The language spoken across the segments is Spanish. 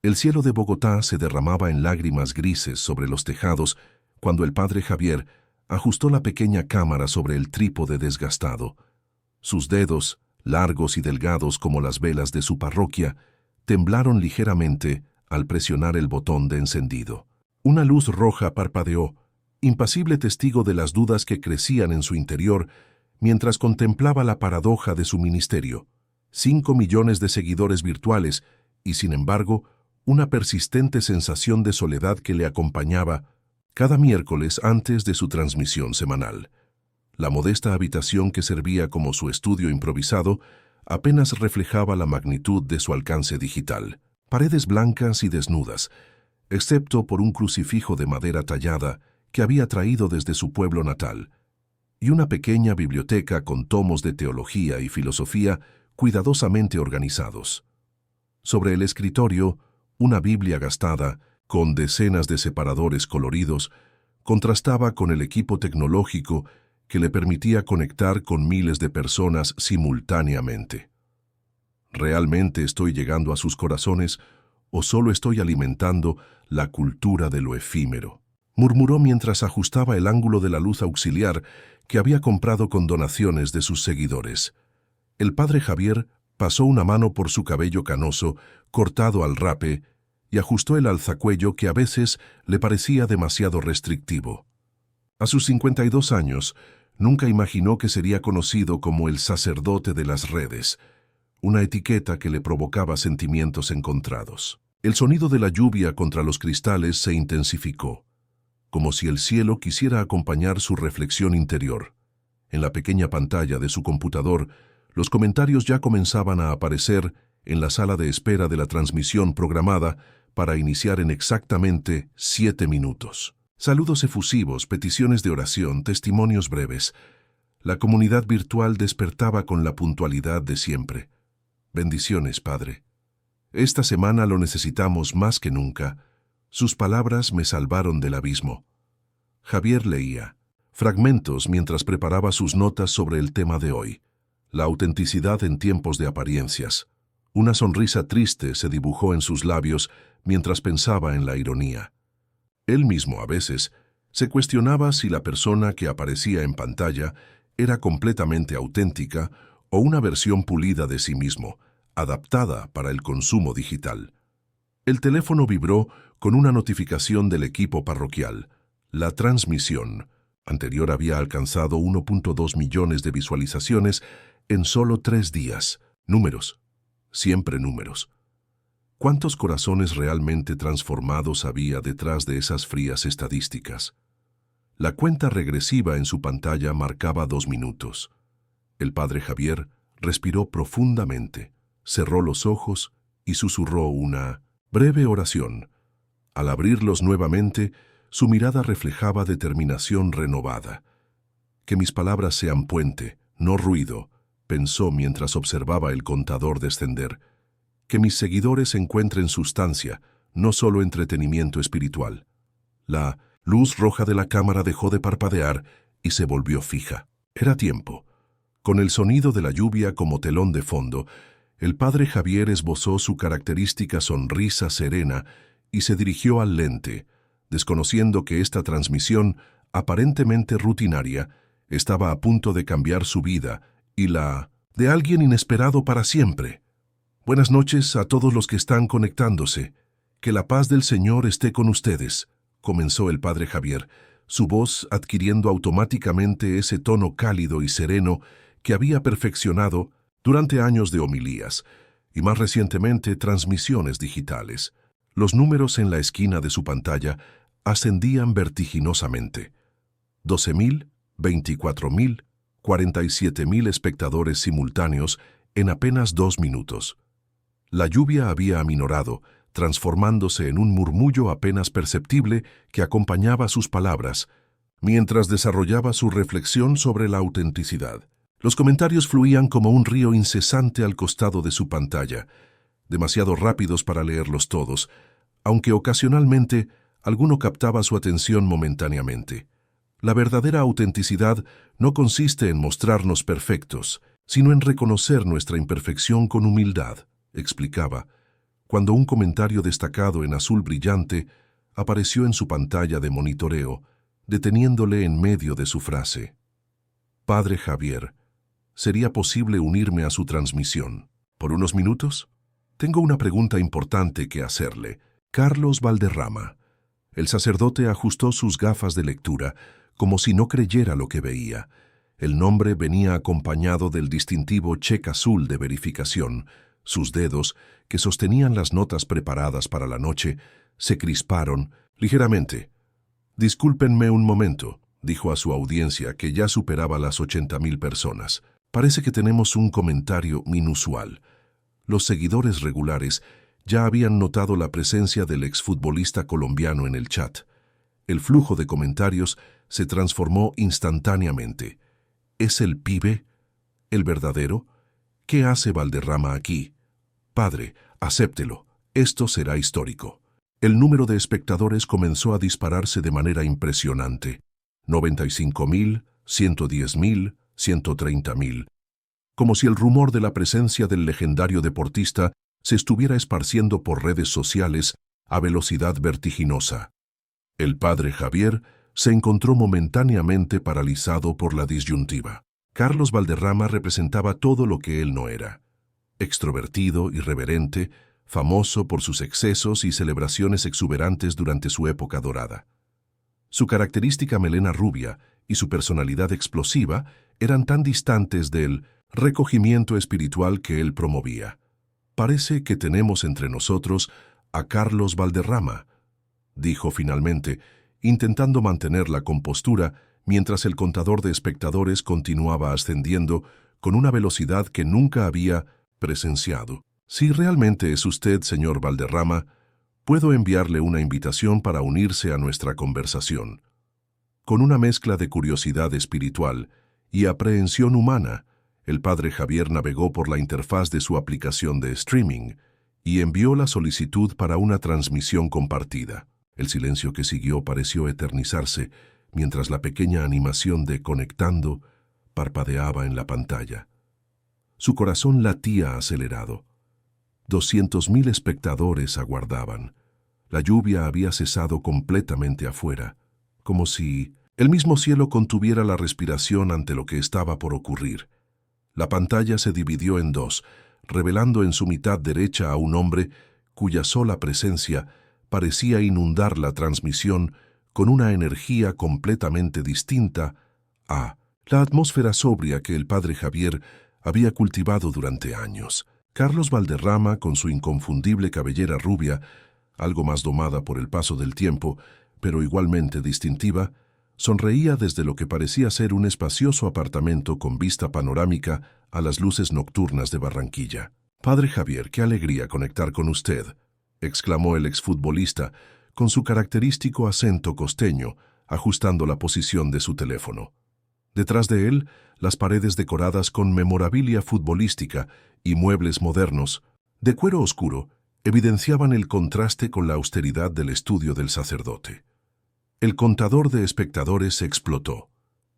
El cielo de Bogotá se derramaba en lágrimas grises sobre los tejados cuando el padre Javier ajustó la pequeña cámara sobre el trípode desgastado. Sus dedos, largos y delgados como las velas de su parroquia, temblaron ligeramente al presionar el botón de encendido. Una luz roja parpadeó, impasible testigo de las dudas que crecían en su interior mientras contemplaba la paradoja de su ministerio. 5 millones de seguidores virtuales y, sin embargo, una persistente sensación de soledad que le acompañaba cada miércoles antes de su transmisión semanal. La modesta habitación que servía como su estudio improvisado apenas reflejaba la magnitud de su alcance digital. Paredes blancas y desnudas, excepto por un crucifijo de madera tallada que había traído desde su pueblo natal, y una pequeña biblioteca con tomos de teología y filosofía cuidadosamente organizados. Sobre el escritorio, una Biblia gastada, con decenas de separadores coloridos, contrastaba con el equipo tecnológico que le permitía conectar con miles de personas simultáneamente. ¿Realmente estoy llegando a sus corazones o solo estoy alimentando la cultura de lo efímero?, murmuró mientras ajustaba el ángulo de la luz auxiliar que había comprado con donaciones de sus seguidores. El padre Javier pasó una mano por su cabello canoso, cortado al rape, y ajustó el alzacuello que a veces le parecía demasiado restrictivo. A sus 52 años, nunca imaginó que sería conocido como el sacerdote de las redes, una etiqueta que le provocaba sentimientos encontrados. El sonido de la lluvia contra los cristales se intensificó, como si el cielo quisiera acompañar su reflexión interior. En la pequeña pantalla de su computador, los comentarios ya comenzaban a aparecer en la sala de espera de la transmisión programada para iniciar en exactamente 7 minutos. Saludos efusivos, peticiones de oración, testimonios breves. La comunidad virtual despertaba con la puntualidad de siempre. Bendiciones, Padre. Esta semana lo necesitamos más que nunca. Sus palabras me salvaron del abismo. Javier leía fragmentos mientras preparaba sus notas sobre el tema de hoy. La autenticidad en tiempos de apariencias. Una sonrisa triste se dibujó en sus labios mientras pensaba en la ironía. Él mismo, a veces, se cuestionaba si la persona que aparecía en pantalla era completamente auténtica o una versión pulida de sí mismo, adaptada para el consumo digital. El teléfono vibró con una notificación del equipo parroquial. La transmisión anterior había alcanzado 1.2 millones de visualizaciones en solo 3 días. Números, siempre números. ¿Cuántos corazones realmente transformados había detrás de esas frías estadísticas? La cuenta regresiva en su pantalla marcaba 2 minutos. El padre Javier respiró profundamente, cerró los ojos y susurró una breve oración. Al abrirlos nuevamente, su mirada reflejaba determinación renovada. Que mis palabras sean puente, no ruido, pensó mientras observaba el contador descender. Que mis seguidores encuentren sustancia, no solo entretenimiento espiritual. La luz roja de la cámara dejó de parpadear y se volvió fija. Era tiempo. Con el sonido de la lluvia como telón de fondo, el padre Javier esbozó su característica sonrisa serena y se dirigió al lente, desconociendo que esta transmisión, aparentemente rutinaria, estaba a punto de cambiar su vida y la de alguien inesperado para siempre. Buenas noches a todos los que están conectándose. Que la paz del Señor esté con ustedes, comenzó el padre Javier, su voz adquiriendo automáticamente ese tono cálido y sereno que había perfeccionado durante años de homilías y más recientemente transmisiones digitales. Los números en la esquina de su pantalla ascendían vertiginosamente. 12.000, 24.000, 47.000 espectadores simultáneos en apenas 2 minutos. La lluvia había aminorado, transformándose en un murmullo apenas perceptible que acompañaba sus palabras, mientras desarrollaba su reflexión sobre la autenticidad. Los comentarios fluían como un río incesante al costado de su pantalla, demasiado rápidos para leerlos todos, aunque ocasionalmente alguno captaba su atención momentáneamente. La verdadera autenticidad no consiste en mostrarnos perfectos, sino en reconocer nuestra imperfección con humildad, explicaba. cuando un comentario destacado en azul brillante apareció en su pantalla de monitoreo, deteniéndole en medio de su frase. Padre Javier, ¿sería posible unirme a su transmisión? ¿Por unos minutos? Tengo una pregunta importante que hacerle. Carlos Valderrama. El sacerdote ajustó sus gafas de lectura, como si no creyera lo que veía. El nombre venía acompañado del distintivo cheque azul de verificación. Sus dedos, que sostenían las notas preparadas para la noche, se crisparon ligeramente. «Discúlpenme un momento», dijo a su audiencia, que ya superaba las 80.000 personas. «Parece que tenemos un comentario inusual». Los seguidores regulares ya habían notado la presencia del exfutbolista colombiano en el chat. El flujo de comentarios se transformó instantáneamente. ¿Es el pibe? ¿El verdadero? ¿Qué hace Valderrama aquí? Padre, acéptelo. Esto será histórico. El número de espectadores comenzó a dispararse de manera impresionante. 95.000, 110.000, 130.000. Como si el rumor de la presencia del legendario deportista se estuviera esparciendo por redes sociales a velocidad vertiginosa. El padre Javier se encontró momentáneamente paralizado por la disyuntiva. Carlos Valderrama representaba todo lo que él no era. Extrovertido, irreverente, famoso por sus excesos y celebraciones exuberantes durante su época dorada. Su característica melena rubia y su personalidad explosiva eran tan distantes del recogimiento espiritual que él promovía. «Parece que tenemos entre nosotros a Carlos Valderrama», dijo finalmente, intentando mantener la compostura mientras el contador de espectadores continuaba ascendiendo con una velocidad que nunca había presenciado. «Si realmente es usted, señor Valderrama, puedo enviarle una invitación para unirse a nuestra conversación». Con una mezcla de curiosidad espiritual y aprehensión humana, el padre Javier navegó por la interfaz de su aplicación de streaming y envió la solicitud para una transmisión compartida. El silencio que siguió pareció eternizarse mientras la pequeña animación de «conectando» parpadeaba en la pantalla. Su corazón latía acelerado. 200.000 espectadores aguardaban. La lluvia había cesado completamente afuera, como si el mismo cielo contuviera la respiración ante lo que estaba por ocurrir. La pantalla se dividió en dos, revelando en su mitad derecha a un hombre cuya sola presencia parecía inundar la transmisión con una energía completamente distinta a la atmósfera sobria que el padre Javier había cultivado durante años. Carlos Valderrama, con su inconfundible cabellera rubia, algo más domada por el paso del tiempo, pero igualmente distintiva, sonreía desde lo que parecía ser un espacioso apartamento con vista panorámica a las luces nocturnas de Barranquilla. «Padre Javier, qué alegría conectar con usted», exclamó el exfutbolista, con su característico acento costeño, ajustando la posición de su teléfono. Detrás de él, las paredes decoradas con memorabilia futbolística y muebles modernos, de cuero oscuro, evidenciaban el contraste con la austeridad del estudio del sacerdote. El contador de espectadores explotó.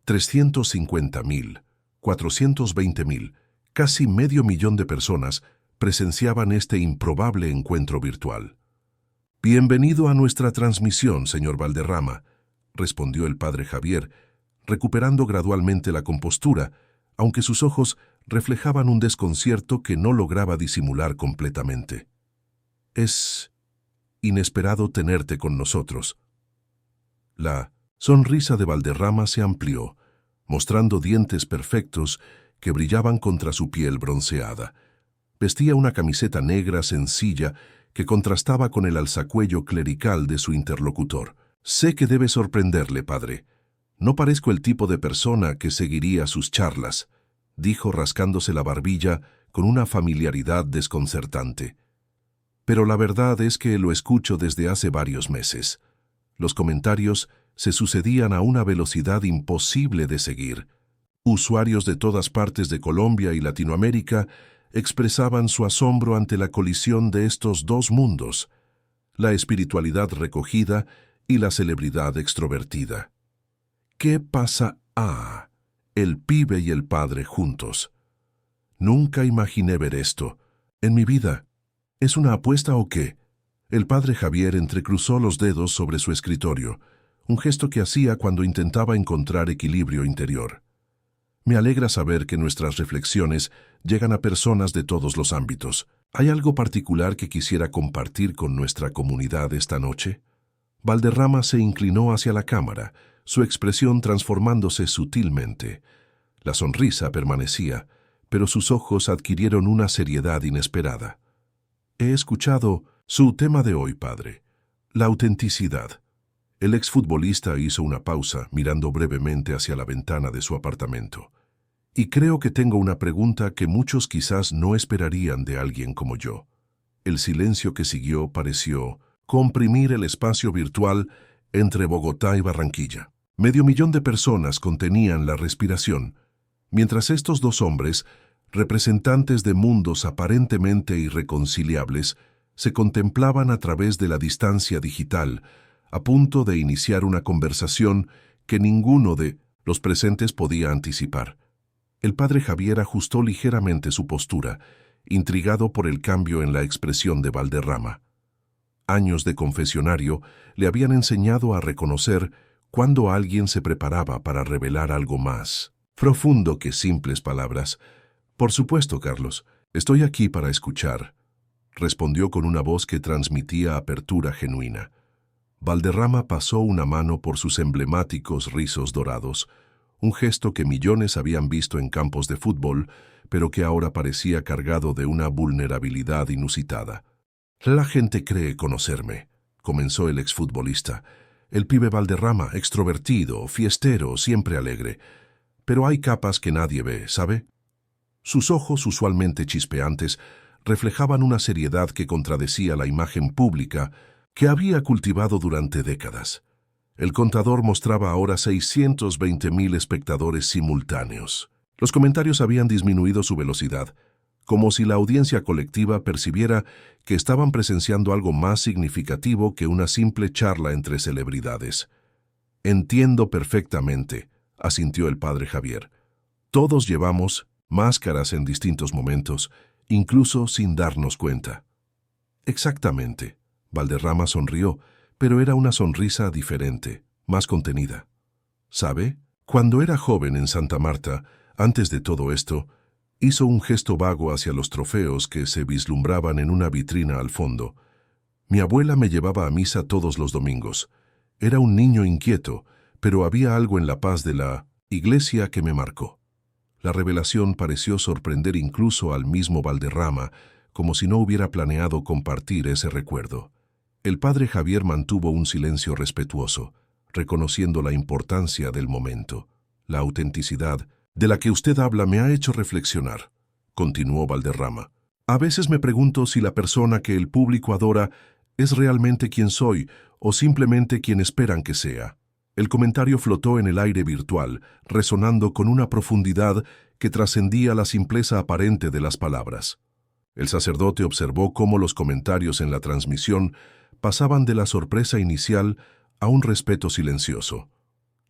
350.000, 420.000, casi medio millón de personas presenciaban este improbable encuentro virtual. «Bienvenido a nuestra transmisión, señor Valderrama», respondió el padre Javier, recuperando gradualmente la compostura, aunque sus ojos reflejaban un desconcierto que no lograba disimular completamente. «Es inesperado tenerte con nosotros». La sonrisa de Valderrama se amplió, mostrando dientes perfectos que brillaban contra su piel bronceada. Vestía una camiseta negra sencilla que contrastaba con el alzacuello clerical de su interlocutor. «Sé que debe sorprenderle, padre. No parezco el tipo de persona que seguiría sus charlas», dijo rascándose la barbilla con una familiaridad desconcertante. «Pero la verdad es que lo escucho desde hace varios meses». Los comentarios se sucedían a una velocidad imposible de seguir. Usuarios de todas partes de Colombia y Latinoamérica expresaban su asombro ante la colisión de estos dos mundos, la espiritualidad recogida y la celebridad extrovertida. ¿Qué pasa? El pibe y el padre juntos. Nunca imaginé ver esto en mi vida. ¿Es una apuesta o qué? El padre Javier entrecruzó los dedos sobre su escritorio, un gesto que hacía cuando intentaba encontrar equilibrio interior. Me alegra saber que nuestras reflexiones llegan a personas de todos los ámbitos. ¿Hay algo particular que quisiera compartir con nuestra comunidad esta noche? Valderrama se inclinó hacia la cámara, su expresión transformándose sutilmente. La sonrisa permanecía, pero sus ojos adquirieron una seriedad inesperada. He escuchado su tema de hoy, padre, la autenticidad. El exfutbolista hizo una pausa, mirando brevemente hacia la ventana de su apartamento. Y creo que tengo una pregunta que muchos quizás no esperarían de alguien como yo. El silencio que siguió pareció comprimir el espacio virtual entre Bogotá y Barranquilla. 500,000 de personas contenían la respiración, mientras estos dos hombres, representantes de mundos aparentemente irreconciliables, se contemplaban a través de la distancia digital, a punto de iniciar una conversación que ninguno de los presentes podía anticipar. El padre Javier ajustó ligeramente su postura, intrigado por el cambio en la expresión de Valderrama. Años de confesionario le habían enseñado a reconocer cuando alguien se preparaba para revelar algo más profundo que simples palabras. Por supuesto, Carlos, estoy aquí para escuchar, respondió con una voz que transmitía apertura genuina. Valderrama pasó una mano por sus emblemáticos rizos dorados, un gesto que millones habían visto en campos de fútbol, pero que ahora parecía cargado de una vulnerabilidad inusitada. La gente cree conocerme, comenzó el exfutbolista. El pibe Valderrama, extrovertido, fiestero, siempre alegre. Pero hay capas que nadie ve, ¿sabe? Sus ojos, usualmente chispeantes, reflejaban una seriedad que contradecía la imagen pública que había cultivado durante décadas. El contador mostraba ahora 620,000 espectadores simultáneos. Los comentarios habían disminuido su velocidad, como si la audiencia colectiva percibiera que estaban presenciando algo más significativo que una simple charla entre celebridades. Entiendo perfectamente, asintió el padre Javier. Todos llevamos máscaras en distintos momentos, incluso sin darnos cuenta. Exactamente. Valderrama sonrió, pero era una sonrisa diferente, más contenida. ¿Sabe? Cuando era joven en Santa Marta, antes de todo esto, hizo un gesto vago hacia los trofeos que se vislumbraban en una vitrina al fondo. Mi abuela me llevaba a misa todos los domingos. Era un niño inquieto, pero había algo en la paz de la iglesia que me marcó. La revelación pareció sorprender incluso al mismo Valderrama, como si no hubiera planeado compartir ese recuerdo. El padre Javier mantuvo un silencio respetuoso, reconociendo la importancia del momento. La autenticidad de la que usted habla me ha hecho reflexionar, continuó Valderrama. A veces me pregunto si la persona que el público adora es realmente quien soy o simplemente quien esperan que sea. El comentario flotó en el aire virtual, resonando con una profundidad que trascendía la simpleza aparente de las palabras. El sacerdote observó cómo los comentarios en la transmisión pasaban de la sorpresa inicial a un respeto silencioso.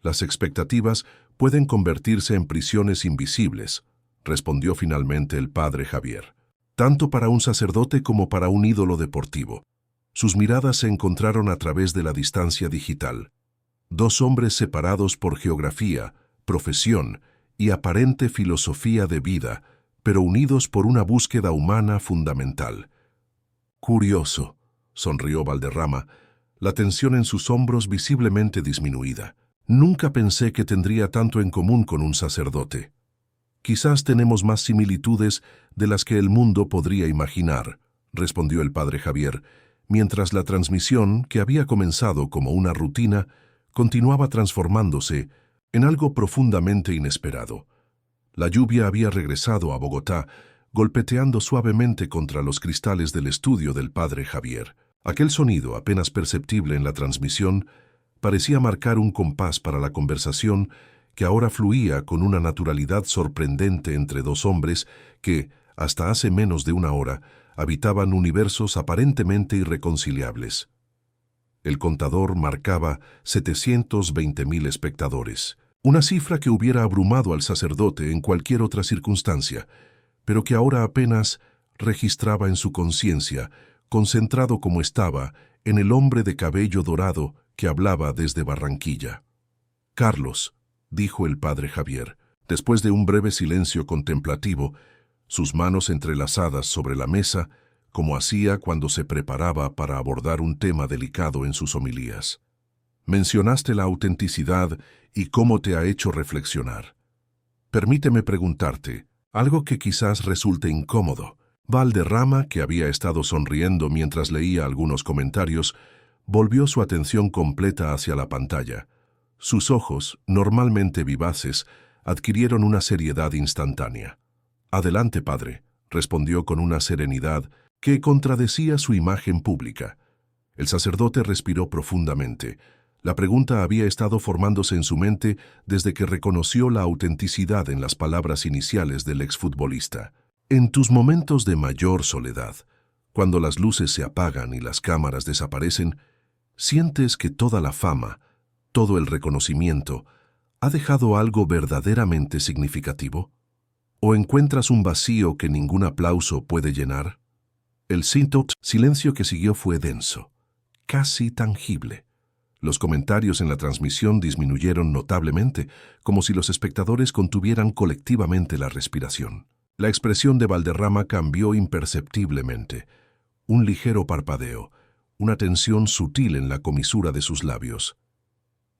Las expectativas pueden convertirse en prisiones invisibles, respondió finalmente el padre Javier, tanto para un sacerdote como para un ídolo deportivo. Sus miradas se encontraron a través de la distancia digital. Dos hombres separados por geografía, profesión y aparente filosofía de vida, pero unidos por una búsqueda humana fundamental. Curioso, sonrió Valderrama, la tensión en sus hombros visiblemente disminuida. Nunca pensé que tendría tanto en común con un sacerdote. Quizás tenemos más similitudes de las que el mundo podría imaginar, respondió el padre Javier, mientras la transmisión, que había comenzado como una rutina, continuaba transformándose en algo profundamente inesperado. La lluvia había regresado a Bogotá, golpeteando suavemente contra los cristales del estudio del padre Javier. Aquel sonido, apenas perceptible en la transmisión, parecía marcar un compás para la conversación que ahora fluía con una naturalidad sorprendente entre dos hombres que, hasta hace menos de una hora, habitaban universos aparentemente irreconciliables. El contador marcaba 720,000 espectadores, una cifra que hubiera abrumado al sacerdote en cualquier otra circunstancia, pero que ahora apenas registraba en su conciencia, concentrado como estaba, en el hombre de cabello dorado que hablaba desde Barranquilla. «Carlos», dijo el padre Javier, después de un breve silencio contemplativo, sus manos entrelazadas sobre la mesa, como hacía cuando se preparaba para abordar un tema delicado en sus homilías. «Mencionaste la autenticidad y cómo te ha hecho reflexionar. Permíteme preguntarte, algo que quizás resulte incómodo». Valderrama, que había estado sonriendo mientras leía algunos comentarios, volvió su atención completa hacia la pantalla. Sus ojos, normalmente vivaces, adquirieron una seriedad instantánea. «Adelante, padre», respondió con una serenidad que contradecía su imagen pública. El sacerdote respiró profundamente. La pregunta había estado formándose en su mente desde que reconoció la autenticidad en las palabras iniciales del exfutbolista. «En tus momentos de mayor soledad, cuando las luces se apagan y las cámaras desaparecen, ¿sientes que toda la fama, todo el reconocimiento, ha dejado algo verdaderamente significativo? ¿O encuentras un vacío que ningún aplauso puede llenar?» El silencio que siguió fue denso, casi tangible. Los comentarios en la transmisión disminuyeron notablemente, como si los espectadores contuvieran colectivamente la respiración. La expresión de Valderrama cambió imperceptiblemente. Un ligero parpadeo, una tensión sutil en la comisura de sus labios.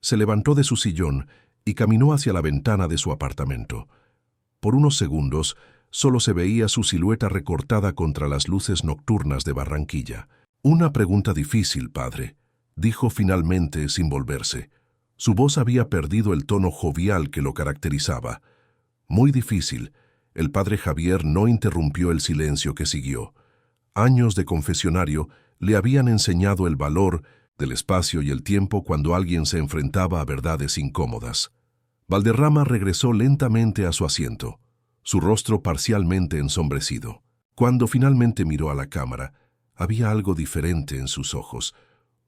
Se levantó de su sillón y caminó hacia la ventana de su apartamento. Por unos segundos, solo se veía su silueta recortada contra las luces nocturnas de Barranquilla. «Una pregunta difícil, padre», dijo finalmente sin volverse. Su voz había perdido el tono jovial que lo caracterizaba. «Muy difícil». El padre Javier no interrumpió el silencio que siguió. Años de confesionario le habían enseñado el valor del espacio y el tiempo cuando alguien se enfrentaba a verdades incómodas. Valderrama regresó lentamente a su asiento, su rostro parcialmente ensombrecido. Cuando finalmente miró a la cámara, había algo diferente en sus ojos,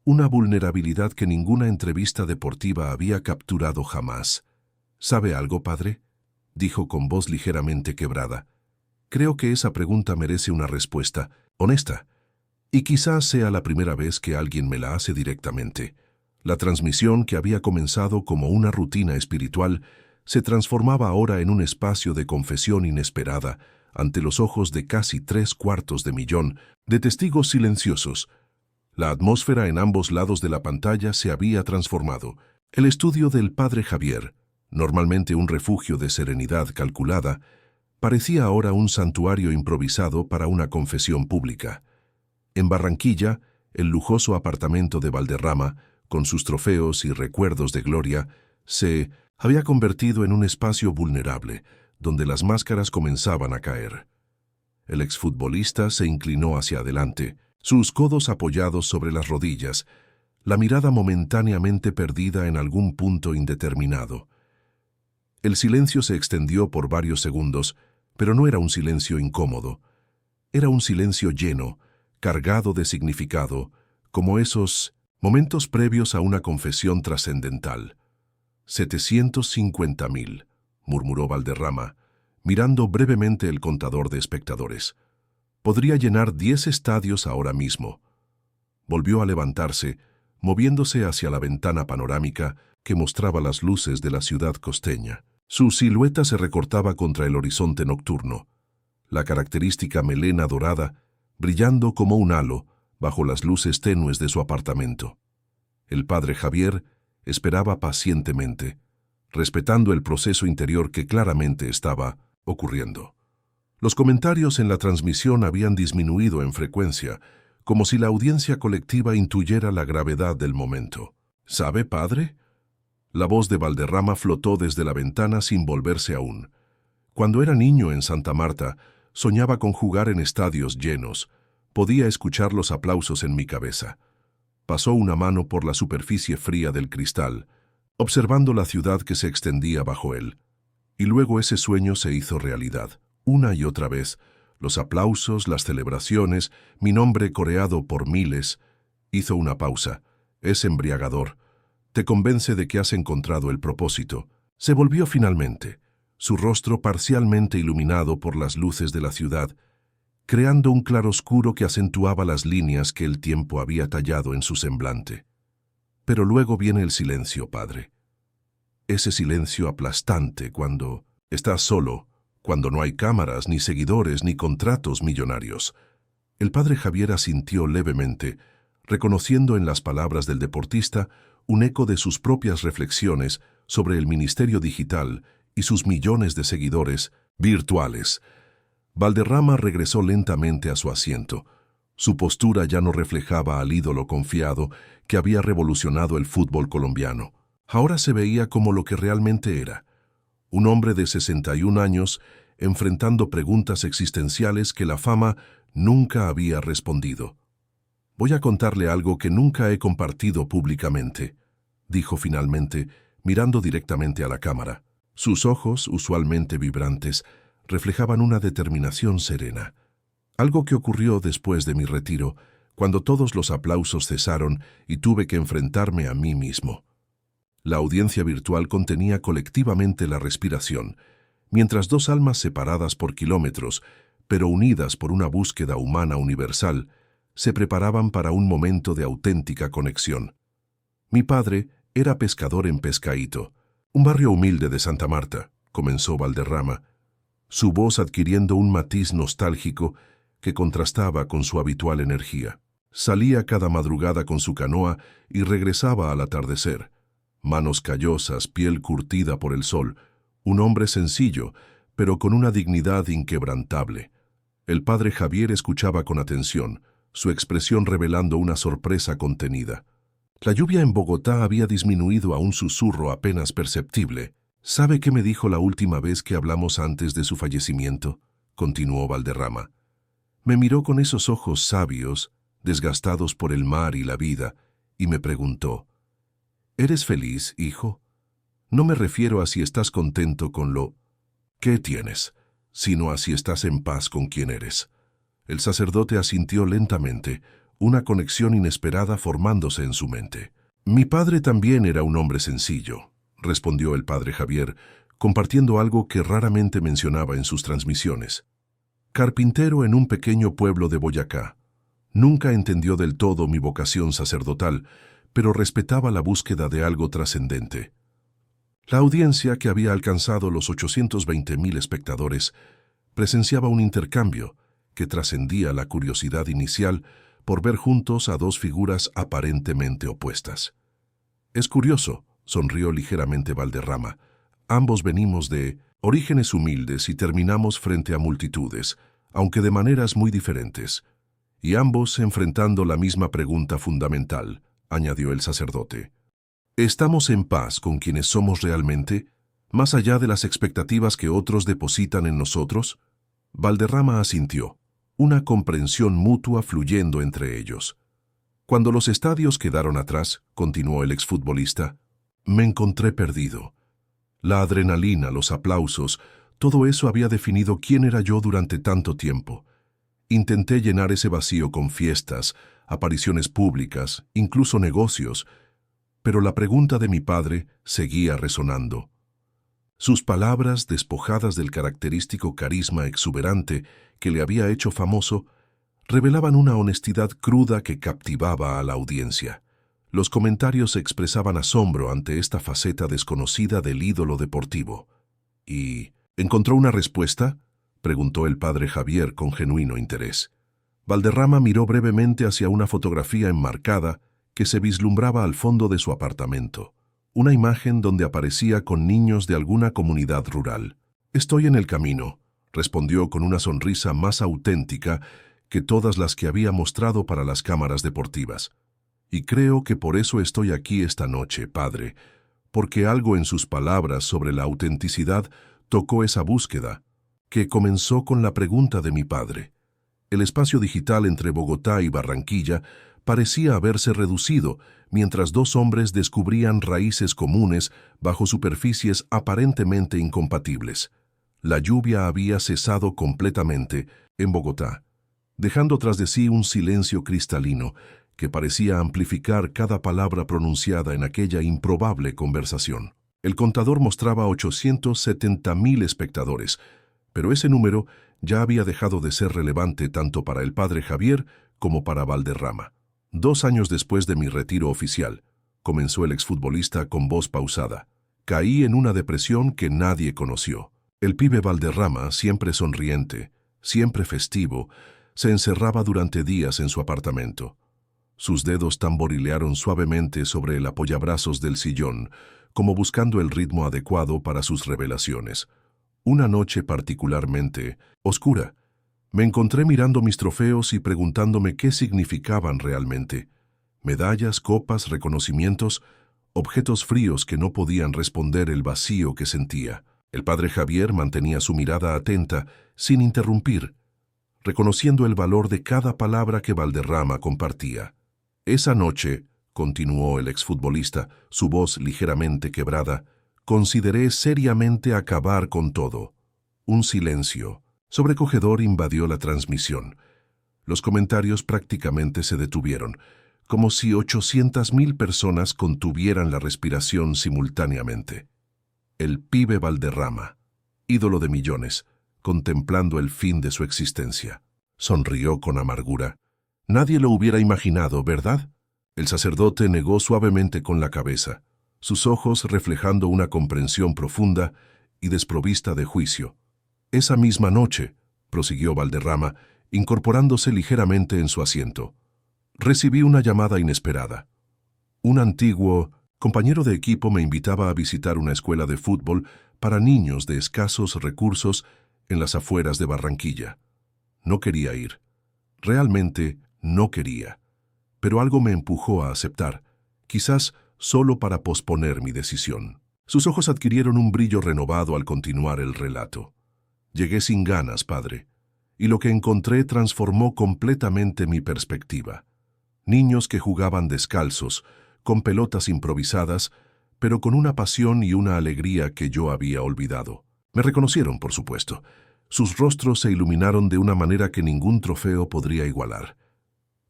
una vulnerabilidad que ninguna entrevista deportiva había capturado jamás. «¿Sabe algo, padre?», dijo con voz ligeramente quebrada. «Creo que esa pregunta merece una respuesta honesta, y quizás sea la primera vez que alguien me la hace directamente». La transmisión, que había comenzado como una rutina espiritual, se transformaba ahora en un espacio de confesión inesperada ante los ojos de casi 3/4 de testigos silenciosos. La atmósfera en ambos lados de la pantalla se había transformado. El estudio del padre Javier, normalmente un refugio de serenidad calculada, parecía ahora un santuario improvisado para una confesión pública. En Barranquilla, el lujoso apartamento de Valderrama, con sus trofeos y recuerdos de gloria, se había convertido en un espacio vulnerable, donde las máscaras comenzaban a caer. El exfutbolista se inclinó hacia adelante, sus codos apoyados sobre las rodillas, la mirada momentáneamente perdida en algún punto indeterminado. El silencio se extendió por varios segundos, pero no era un silencio incómodo. Era un silencio lleno, cargado de significado, como esos momentos previos a una confesión trascendental. 750.000, murmuró Valderrama, mirando brevemente el contador de espectadores. Podría llenar 10 estadios ahora mismo. Volvió a levantarse, moviéndose hacia la ventana panorámica que mostraba las luces de la ciudad costeña. Su silueta se recortaba contra el horizonte nocturno, la característica melena dorada brillando como un halo bajo las luces tenues de su apartamento. El padre Javier esperaba pacientemente, respetando el proceso interior que claramente estaba ocurriendo. Los comentarios en la transmisión habían disminuido en frecuencia, como si la audiencia colectiva intuyera la gravedad del momento. «¿Sabe, padre?». La voz de Valderrama flotó desde la ventana sin volverse aún. «Cuando era niño en Santa Marta, soñaba con jugar en estadios llenos. Podía escuchar los aplausos en mi cabeza». Pasó una mano por la superficie fría del cristal, observando la ciudad que se extendía bajo él. Y luego ese sueño se hizo realidad, una y otra vez. Los aplausos, las celebraciones, mi nombre coreado por miles. Hizo una pausa. «Es embriagador. Te convence de que has encontrado el propósito». Se volvió finalmente, su rostro parcialmente iluminado por las luces de la ciudad. creando un claroscuro que acentuaba las líneas que el tiempo había tallado en su semblante. Pero luego viene el silencio, padre. Ese silencio aplastante cuando estás solo, cuando no hay cámaras, ni seguidores, ni contratos millonarios. El padre Javier asintió levemente, reconociendo en las palabras del deportista un eco de sus propias reflexiones sobre el ministerio digital y sus millones de seguidores virtuales. Valderrama regresó lentamente a su asiento. Su postura ya no reflejaba al ídolo confiado que había revolucionado el fútbol colombiano. Ahora se veía como lo que realmente era: un hombre de 61 años enfrentando preguntas existenciales que la fama nunca había respondido. «Voy a contarle algo que nunca he compartido públicamente», dijo finalmente, mirando directamente a la cámara. Sus ojos, usualmente vibrantes, reflejaban una determinación serena. Algo que ocurrió después de mi retiro, cuando todos los aplausos cesaron y tuve que enfrentarme a mí mismo. La audiencia virtual contenía colectivamente la respiración, mientras dos almas separadas por kilómetros, pero unidas por una búsqueda humana universal, se preparaban para un momento de auténtica conexión. Mi padre era pescador en Pescaíto, un barrio humilde de Santa Marta, comenzó Valderrama, su voz adquiriendo un matiz nostálgico que contrastaba con su habitual energía. Salía cada madrugada con su canoa y regresaba al atardecer. Manos callosas, piel curtida por el sol, un hombre sencillo, pero con una dignidad inquebrantable. El padre Javier escuchaba con atención, su expresión revelando una sorpresa contenida. La lluvia en Bogotá había disminuido a un susurro apenas perceptible. «¿Sabe qué me dijo la última vez que hablamos antes de su fallecimiento?», continuó Valderrama. Me miró con esos ojos sabios, desgastados por el mar y la vida, y me preguntó: «¿Eres feliz, hijo? No me refiero a si estás contento con lo que tienes, sino a si estás en paz con quien eres». El sacerdote asintió lentamente, una conexión inesperada formándose en su mente. «Mi padre también era un hombre sencillo», respondió el padre Javier, compartiendo algo que raramente mencionaba en sus transmisiones. «Carpintero en un pequeño pueblo de Boyacá. Nunca entendió del todo mi vocación sacerdotal, pero respetaba la búsqueda de algo trascendente». La audiencia, que había alcanzado los 820.000 espectadores, presenciaba un intercambio que trascendía la curiosidad inicial por ver juntos a dos figuras aparentemente opuestas. «Es curioso», sonrió ligeramente Valderrama. «Ambos venimos de orígenes humildes y terminamos frente a multitudes, aunque de maneras muy diferentes. Y ambos enfrentando la misma pregunta fundamental», añadió el sacerdote. «¿Estamos en paz con quienes somos realmente, más allá de las expectativas que otros depositan en nosotros?» Valderrama asintió, una comprensión mutua fluyendo entre ellos. «Cuando los estadios quedaron atrás», continuó el exfutbolista, «me encontré perdido. La adrenalina, los aplausos, todo eso había definido quién era yo durante tanto tiempo. Intenté llenar ese vacío con fiestas, apariciones públicas, incluso negocios, pero la pregunta de mi padre seguía resonando». Sus palabras, despojadas del característico carisma exuberante que le había hecho famoso, revelaban una honestidad cruda que captivaba a la audiencia. Los comentarios expresaban asombro ante esta faceta desconocida del ídolo deportivo. «¿Y encontró una respuesta?», preguntó el padre Javier con genuino interés. Valderrama miró brevemente hacia una fotografía enmarcada que se vislumbraba al fondo de su apartamento. Una imagen donde aparecía con niños de alguna comunidad rural. «Estoy en el camino», respondió con una sonrisa más auténtica que todas las que había mostrado para las cámaras deportivas. «Y creo que por eso estoy aquí esta noche, padre, porque algo en sus palabras sobre la autenticidad tocó esa búsqueda, que comenzó con la pregunta de mi padre. El espacio digital entre Bogotá y Barranquilla parecía haberse reducido, mientras dos hombres descubrían raíces comunes bajo superficies aparentemente incompatibles. La lluvia había cesado completamente en Bogotá, dejando tras de sí un silencio cristalino que parecía amplificar cada palabra pronunciada en aquella improbable conversación. El contador mostraba 870.000 espectadores, pero ese número ya había dejado de ser relevante tanto para el padre Javier como para Valderrama. 2 años después de mi retiro oficial, comenzó el exfutbolista con voz pausada. Caí en una depresión que nadie conoció. El pibe Valderrama, siempre sonriente, siempre festivo, se encerraba durante días en su apartamento. Sus dedos tamborilearon suavemente sobre el apoyabrazos del sillón, como buscando el ritmo adecuado para sus revelaciones. Una noche particularmente oscura, me encontré mirando mis trofeos y preguntándome qué significaban realmente. Medallas, copas, reconocimientos, objetos fríos que no podían responder el vacío que sentía. El padre Javier mantenía su mirada atenta, sin interrumpir, reconociendo el valor de cada palabra que Valderrama compartía. Esa noche, continuó el exfutbolista, su voz ligeramente quebrada, consideré seriamente acabar con todo. Un silencio sobrecogedor invadió la transmisión. Los comentarios prácticamente se detuvieron, como si 800.000 personas contuvieran la respiración simultáneamente. El pibe Valderrama, ídolo de millones, contemplando el fin de su existencia. Sonrió con amargura. Nadie lo hubiera imaginado, ¿verdad? El sacerdote negó suavemente con la cabeza, sus ojos reflejando una comprensión profunda y desprovista de juicio. Esa misma noche, prosiguió Valderrama, incorporándose ligeramente en su asiento, recibí una llamada inesperada. Un antiguo compañero de equipo me invitaba a visitar una escuela de fútbol para niños de escasos recursos en las afueras de Barranquilla. No quería ir. Realmente no quería. Pero algo me empujó a aceptar, quizás solo para posponer mi decisión. Sus ojos adquirieron un brillo renovado al continuar el relato. Llegué sin ganas, padre, y lo que encontré transformó completamente mi perspectiva. Niños que jugaban descalzos, con pelotas improvisadas, pero con una pasión y una alegría que yo había olvidado. Me reconocieron, por supuesto. Sus rostros se iluminaron de una manera que ningún trofeo podría igualar.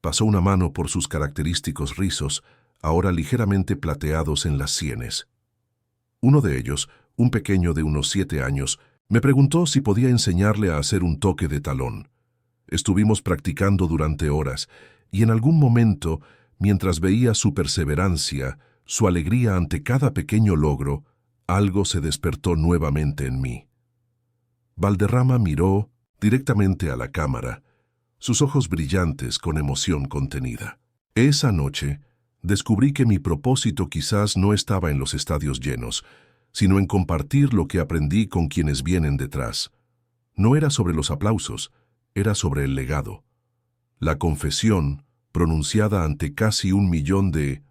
Pasó una mano por sus característicos rizos, ahora ligeramente plateados en las sienes. Uno de ellos, un pequeño de unos 7 años, me preguntó si podía enseñarle a hacer un toque de talón. Estuvimos practicando durante horas, y en algún momento, mientras veía su perseverancia, su alegría ante cada pequeño logro, algo se despertó nuevamente en mí. Valderrama miró directamente a la cámara, sus ojos brillantes con emoción contenida. Esa noche, descubrí que mi propósito quizás no estaba en los estadios llenos, sino en compartir lo que aprendí con quienes vienen detrás. No era sobre los aplausos, era sobre el legado. La confesión, pronunciada ante casi 1 millón de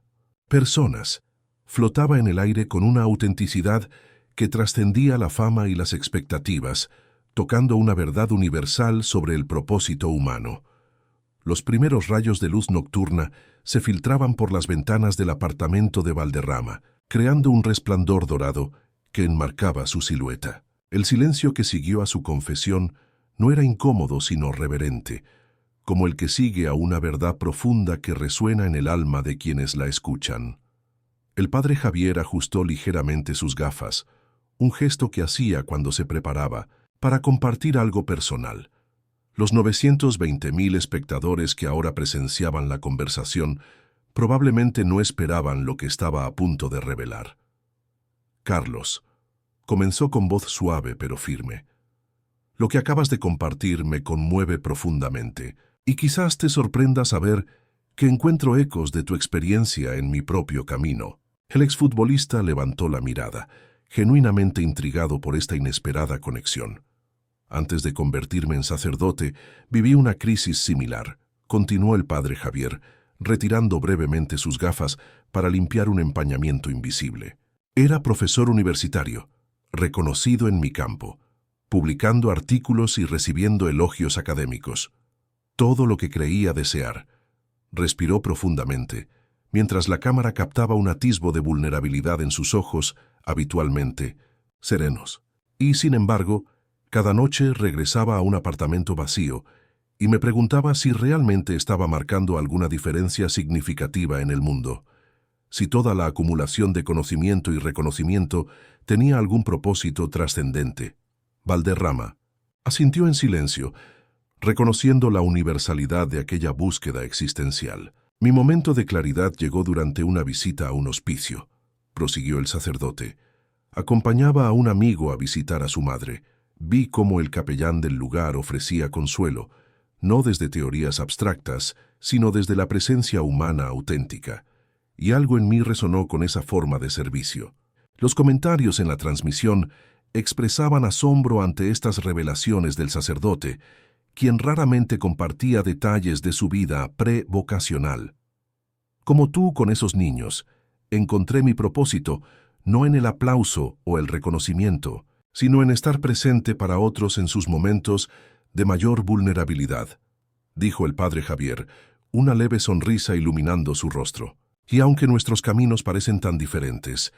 personas, flotaba en el aire con una autenticidad que trascendía la fama y las expectativas, tocando una verdad universal sobre el propósito humano. Los primeros rayos de luz nocturna se filtraban por las ventanas del apartamento de Valderrama, creando un resplandor dorado que enmarcaba su silueta. El silencio que siguió a su confesión no era incómodo sino reverente, como el que sigue a una verdad profunda que resuena en el alma de quienes la escuchan. El padre Javier ajustó ligeramente sus gafas, un gesto que hacía cuando se preparaba para compartir algo personal. Los 920.000 espectadores que ahora presenciaban la conversación probablemente no esperaban lo que estaba a punto de revelar. Carlos, comenzó con voz suave pero firme. Lo que acabas de compartir me conmueve profundamente, y quizás te sorprenda saber que encuentro ecos de tu experiencia en mi propio camino. El exfutbolista levantó la mirada, genuinamente intrigado por esta inesperada conexión. Antes de convertirme en sacerdote, viví una crisis similar, continuó el padre Javier, retirando brevemente sus gafas para limpiar un empañamiento invisible. Era profesor universitario, reconocido en mi campo, publicando artículos y recibiendo elogios académicos. Todo lo que creía desear. Respiró profundamente, mientras la cámara captaba un atisbo de vulnerabilidad en sus ojos, habitualmente serenos. Y, sin embargo, cada noche regresaba a un apartamento vacío y me preguntaba si realmente estaba marcando alguna diferencia significativa en el mundo, si toda la acumulación de conocimiento y reconocimiento tenía algún propósito trascendente. Valderrama, Asintió en silencio, reconociendo la universalidad de aquella búsqueda existencial. Mi momento de claridad llegó durante una visita a un hospicio, prosiguió el sacerdote. Acompañaba a un amigo a visitar a su madre. Vi cómo el capellán del lugar ofrecía consuelo, no desde teorías abstractas, sino desde la presencia humana auténtica. Y algo en mí resonó con esa forma de servicio. Los comentarios en la transmisión expresaban asombro ante estas revelaciones del sacerdote, quien raramente compartía detalles de su vida pre-vocacional. Como tú con esos niños, encontré mi propósito no en el aplauso o el reconocimiento, sino en estar presente para otros en sus momentos de mayor vulnerabilidad, dijo el padre Javier, una leve sonrisa iluminando su rostro. Y aunque nuestros caminos parecen tan diferentes,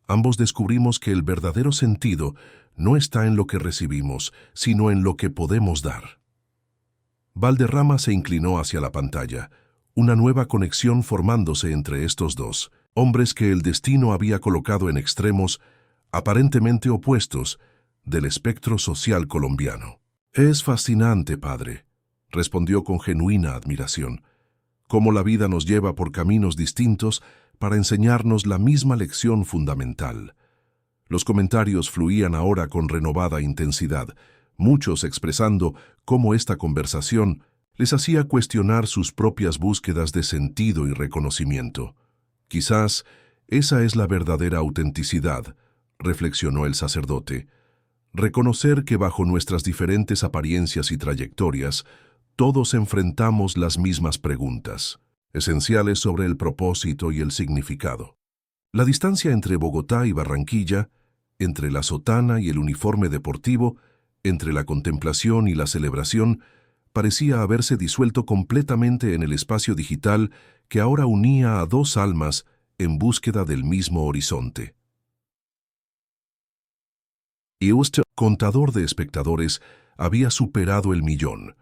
ambos descubrimos que el verdadero sentido no está en lo que recibimos, sino en lo que podemos dar. Valderrama se inclinó hacia la pantalla, una nueva conexión formándose entre estos dos, hombres que el destino había colocado en extremos aparentemente opuestos del espectro social colombiano. «Es fascinante, padre», respondió con genuina admiración, «cómo la vida nos lleva por caminos distintos para enseñarnos la misma lección fundamental». Los comentarios fluían ahora con renovada intensidad, muchos expresando cómo esta conversación les hacía cuestionar sus propias búsquedas de sentido y reconocimiento. Quizás esa es la verdadera autenticidad, reflexionó el sacerdote. Reconocer que bajo nuestras diferentes apariencias y trayectorias, todos enfrentamos las mismas preguntas, esenciales sobre el propósito y el significado. La distancia entre Bogotá y Barranquilla, entre la sotana y el uniforme deportivo, entre la contemplación y la celebración, parecía haberse disuelto completamente en el espacio digital que ahora unía a dos almas en búsqueda del mismo horizonte. Y usted, contador de espectadores, había superado el 1.000.000,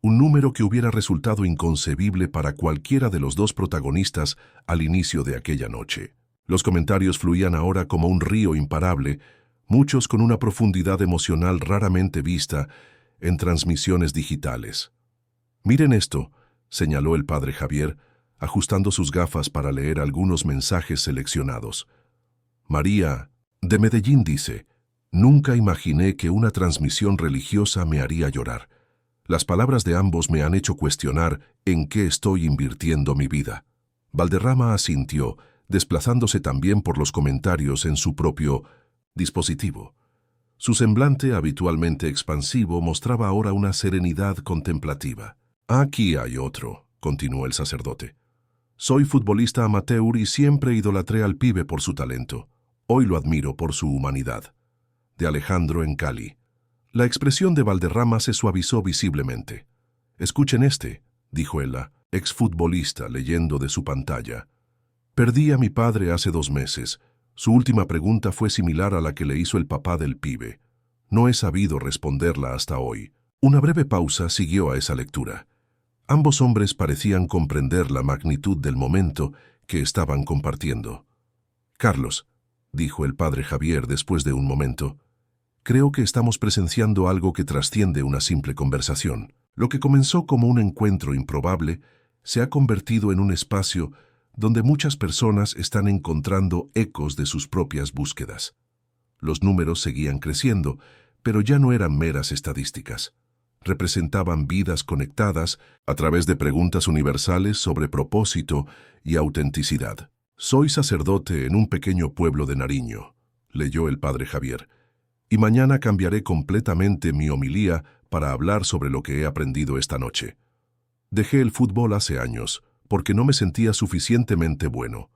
un número que hubiera resultado inconcebible para cualquiera de los dos protagonistas al inicio de aquella noche. Los comentarios fluían ahora como un río imparable, muchos con una profundidad emocional raramente vista en transmisiones digitales. «Miren esto», señaló el padre Javier, ajustando sus gafas para leer algunos mensajes seleccionados. María, de Medellín, dice: «Nunca imaginé que una transmisión religiosa me haría llorar. Las palabras de ambos me han hecho cuestionar en qué estoy invirtiendo mi vida». Valderrama asintió, desplazándose también por los comentarios en su propio dispositivo. Su semblante, habitualmente expansivo, mostraba ahora una serenidad contemplativa. «Aquí hay otro», continuó el sacerdote. «Soy futbolista amateur y siempre idolatré al pibe por su talento. Hoy lo admiro por su humanidad». De Alejandro, en Cali. La expresión de Valderrama se suavizó visiblemente. «Escuchen este», dijo el exfutbolista leyendo de su pantalla. «Perdí a mi padre hace 2 meses. Su última pregunta fue similar a la que le hizo el papá del pibe. No he sabido responderla hasta hoy». Una breve pausa siguió a esa lectura. Ambos hombres parecían comprender la magnitud del momento que estaban compartiendo. «Carlos», dijo el padre Javier después de un momento, «creo que estamos presenciando algo que trasciende una simple conversación. Lo que comenzó como un encuentro improbable se ha convertido en un espacio donde muchas personas están encontrando ecos de sus propias búsquedas. Los números seguían creciendo, pero ya no eran meras estadísticas. Representaban vidas conectadas a través de preguntas universales sobre propósito y autenticidad. «Soy sacerdote en un pequeño pueblo de Nariño», leyó el padre Javier, «y mañana cambiaré completamente mi homilía para hablar sobre lo que he aprendido esta noche. Dejé el fútbol hace años, porque no me sentía suficientemente bueno»,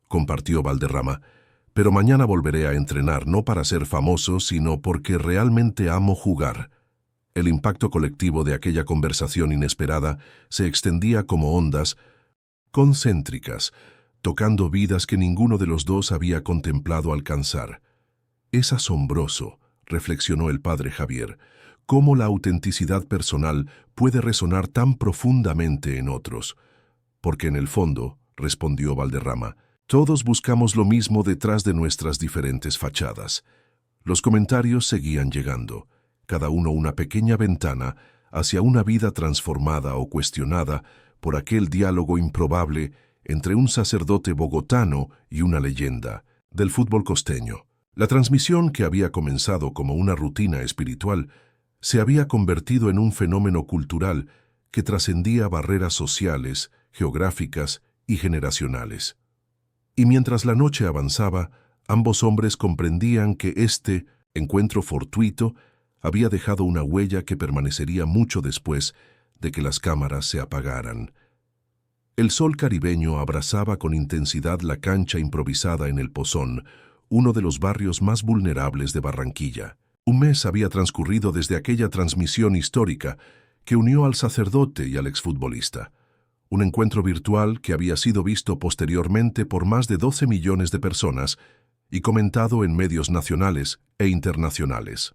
compartió Valderrama, «pero mañana volveré a entrenar no para ser famoso, sino porque realmente amo jugar». El impacto colectivo de aquella conversación inesperada se extendía como ondas concéntricas, tocando vidas que ninguno de los dos había contemplado alcanzar. «Es asombroso», reflexionó el padre Javier, «cómo la autenticidad personal puede resonar tan profundamente en otros». «Porque en el fondo», respondió Valderrama, «todos buscamos lo mismo detrás de nuestras diferentes fachadas». Los comentarios seguían llegando. cada uno una pequeña ventana hacia una vida transformada o cuestionada por aquel diálogo improbable entre un sacerdote bogotano y una leyenda del fútbol costeño. La transmisión, que había comenzado como una rutina espiritual, se había convertido en un fenómeno cultural que trascendía barreras sociales, geográficas y generacionales. Y mientras la noche avanzaba, ambos hombres comprendían que este encuentro fortuito había dejado una huella que permanecería mucho después de que las cámaras se apagaran. El sol caribeño abrazaba con intensidad la cancha improvisada en El Pozón, uno de los barrios más vulnerables de Barranquilla. Un mes había transcurrido desde aquella transmisión histórica que unió al sacerdote y al exfutbolista. Un encuentro virtual que había sido visto posteriormente por más de 12 millones de personas y comentado en medios nacionales e internacionales.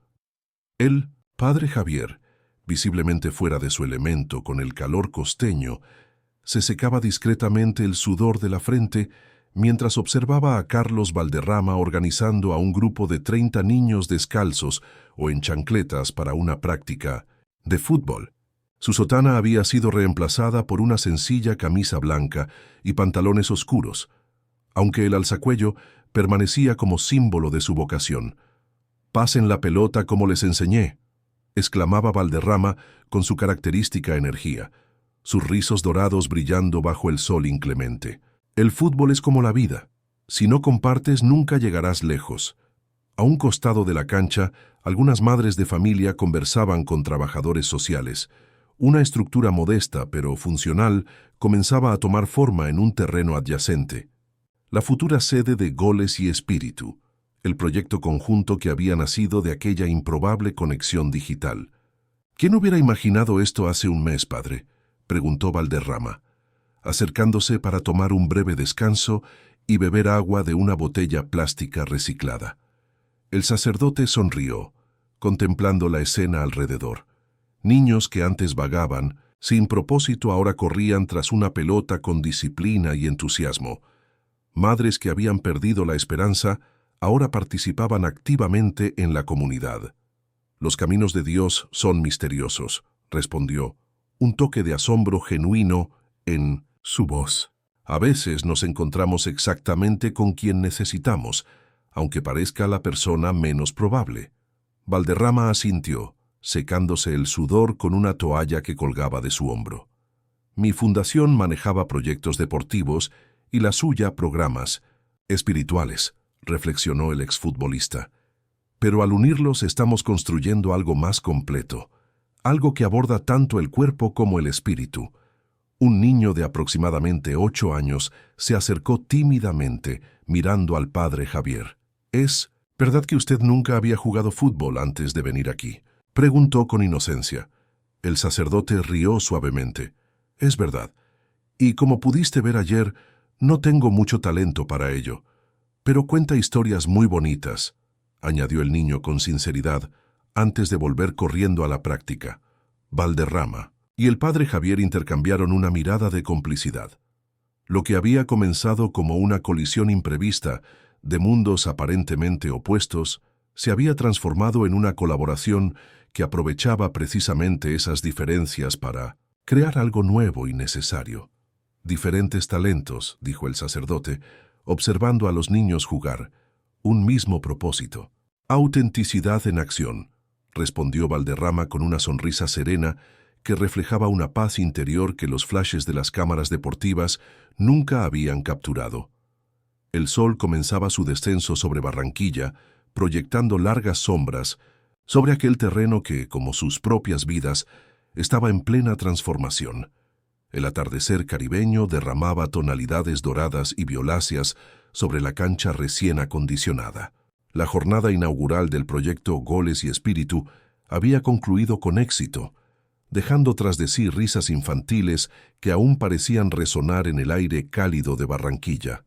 El padre Javier, visiblemente fuera de su elemento con el calor costeño, se secaba discretamente el sudor de la frente mientras observaba a Carlos Valderrama organizando a un grupo de 30 niños descalzos o en chancletas para una práctica de fútbol. Su sotana había sido reemplazada por una sencilla camisa blanca y pantalones oscuros, aunque el alzacuello permanecía como símbolo de su vocación. «Pasen la pelota como les enseñé», exclamaba Valderrama con su característica energía, sus rizos dorados brillando bajo el sol inclemente. «El fútbol es como la vida. Si no compartes, nunca llegarás lejos». A un costado de la cancha, algunas madres de familia conversaban con trabajadores sociales. Una estructura modesta pero funcional comenzaba a tomar forma en un terreno adyacente. La futura sede de Goles y Espíritu, el proyecto conjunto que había nacido de aquella improbable conexión digital. «¿Quién hubiera imaginado esto hace un mes, padre?», preguntó Valderrama, acercándose para tomar un breve descanso y beber agua de una botella plástica reciclada. El sacerdote sonrió, contemplando la escena alrededor. Niños que antes vagaban, sin propósito, ahora corrían tras una pelota con disciplina y entusiasmo. Madres que habían perdido la esperanza, ahora participaban activamente en la comunidad. «Los caminos de Dios son misteriosos», respondió, un toque de asombro genuino en su voz. «A veces nos encontramos exactamente con quien necesitamos, aunque parezca la persona menos probable». Valderrama asintió, secándose el sudor con una toalla que colgaba de su hombro. «Mi fundación manejaba proyectos deportivos y la suya programas espirituales», reflexionó el exfutbolista. «Pero al unirlos estamos construyendo algo más completo, algo que aborda tanto el cuerpo como el espíritu». Un niño de aproximadamente 8 años se acercó tímidamente, mirando al padre Javier. «¿Es verdad que usted nunca había jugado fútbol antes de venir aquí?», preguntó con inocencia. El sacerdote rió suavemente. «Es verdad. Y como pudiste ver ayer, no tengo mucho talento para ello. Pero cuenta historias muy bonitas», añadió el niño con sinceridad, antes de volver corriendo a la práctica. Valderrama y el padre Javier intercambiaron una mirada de complicidad. Lo que había comenzado como una colisión imprevista de mundos aparentemente opuestos, se había transformado en una colaboración que aprovechaba precisamente esas diferencias para crear algo nuevo y necesario. «Diferentes talentos», dijo el sacerdote, observando a los niños jugar. «Un mismo propósito». «Autenticidad en acción», respondió Valderrama con una sonrisa serena que reflejaba una paz interior que los flashes de las cámaras deportivas nunca habían capturado. El sol comenzaba su descenso sobre Barranquilla, proyectando largas sombras sobre aquel terreno que, como sus propias vidas, estaba en plena transformación. El atardecer caribeño derramaba tonalidades doradas y violáceas sobre la cancha recién acondicionada. La jornada inaugural del proyecto Goles y Espíritu había concluido con éxito, dejando tras de sí risas infantiles que aún parecían resonar en el aire cálido de Barranquilla.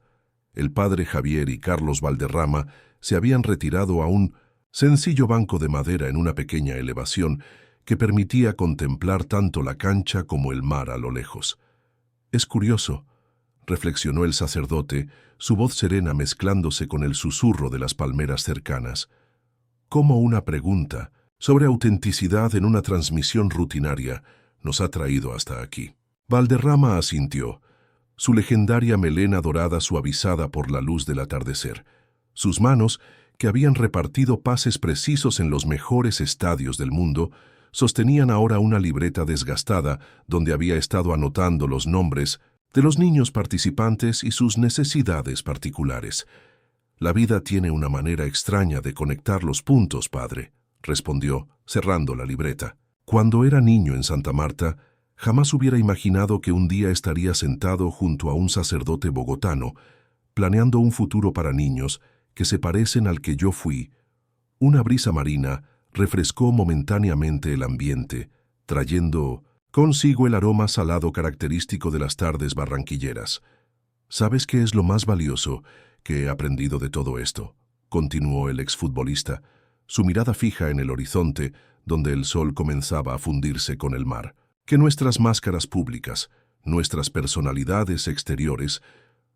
El padre Javier y Carlos Valderrama se habían retirado a un sencillo banco de madera en una pequeña elevación que permitía contemplar tanto la cancha como el mar a lo lejos. «Es curioso», reflexionó el sacerdote, su voz serena mezclándose con el susurro de las palmeras cercanas. «Cómo una pregunta, sobre autenticidad en una transmisión rutinaria nos ha traído hasta aquí. Valderrama asintió, su legendaria melena dorada suavizada por la luz del atardecer. Sus manos, que habían repartido pases precisos en los mejores estadios del mundo, sostenían ahora una libreta desgastada donde había estado anotando los nombres de los niños participantes y sus necesidades particulares. «La vida tiene una manera extraña de conectar los puntos, padre», respondió, cerrando la libreta. «Cuando era niño en Santa Marta, jamás hubiera imaginado que un día estaría sentado junto a un sacerdote bogotano, planeando un futuro para niños que se parecen al que yo fui». Una brisa marina refrescó momentáneamente el ambiente, trayendo consigo el aroma salado característico de las tardes barranquilleras. «¿Sabes qué es lo más valioso que he aprendido de todo esto?», continuó el exfutbolista, su mirada fija en el horizonte, donde el sol comenzaba a fundirse con el mar. «Que nuestras máscaras públicas, nuestras personalidades exteriores,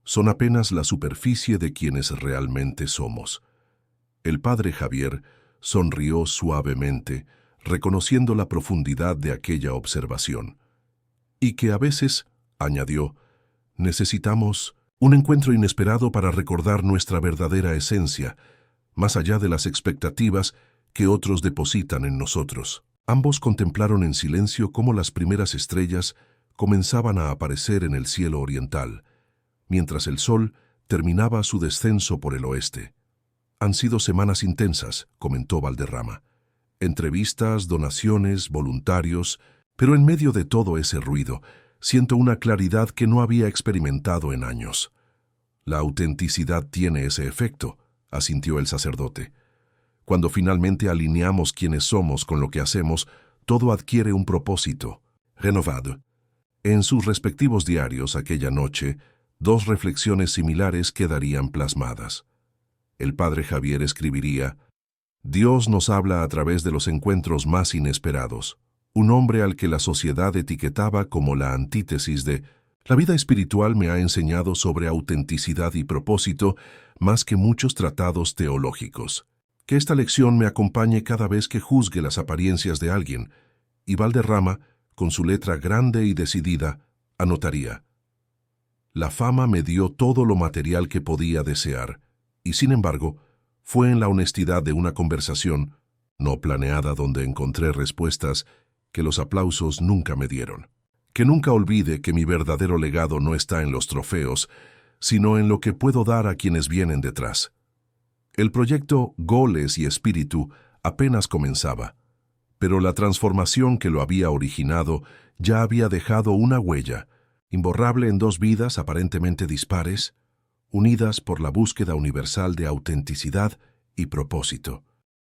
son apenas la superficie de quienes realmente somos». El padre Javier sonrió suavemente, reconociendo la profundidad de aquella observación. «Y que a veces», añadió, «necesitamos un encuentro inesperado para recordar nuestra verdadera esencia, más allá de las expectativas que otros depositan en nosotros». Ambos contemplaron en silencio cómo las primeras estrellas comenzaban a aparecer en el cielo oriental, mientras el sol terminaba su descenso por el oeste. «Han sido semanas intensas», comentó Valderrama. «Entrevistas, donaciones, voluntarios, pero en medio de todo ese ruido, siento una claridad que no había experimentado en años». «La autenticidad tiene ese efecto», asintió el sacerdote. «Cuando finalmente alineamos quiénes somos con lo que hacemos, todo adquiere un propósito renovado». En sus respectivos diarios aquella noche, dos reflexiones similares quedarían plasmadas. El padre Javier escribiría: «Dios nos habla a través de los encuentros más inesperados. Un hombre al que la sociedad etiquetaba como la antítesis de la vida espiritual me ha enseñado sobre autenticidad y propósito más que muchos tratados teológicos. Que esta lección me acompañe cada vez que juzgue las apariencias de alguien». Y Valderrama, con su letra grande y decidida, anotaría: «La fama me dio todo lo material que podía desear, y sin embargo, fue en la honestidad de una conversación no planeada donde encontré respuestas que los aplausos nunca me dieron. Que nunca olvide que mi verdadero legado no está en los trofeos, sino en lo que puedo dar a quienes vienen detrás». El proyecto Goles y Espíritu apenas comenzaba, pero la transformación que lo había originado ya había dejado una huella, imborrable en dos vidas aparentemente dispares, unidas por la búsqueda universal de autenticidad y propósito.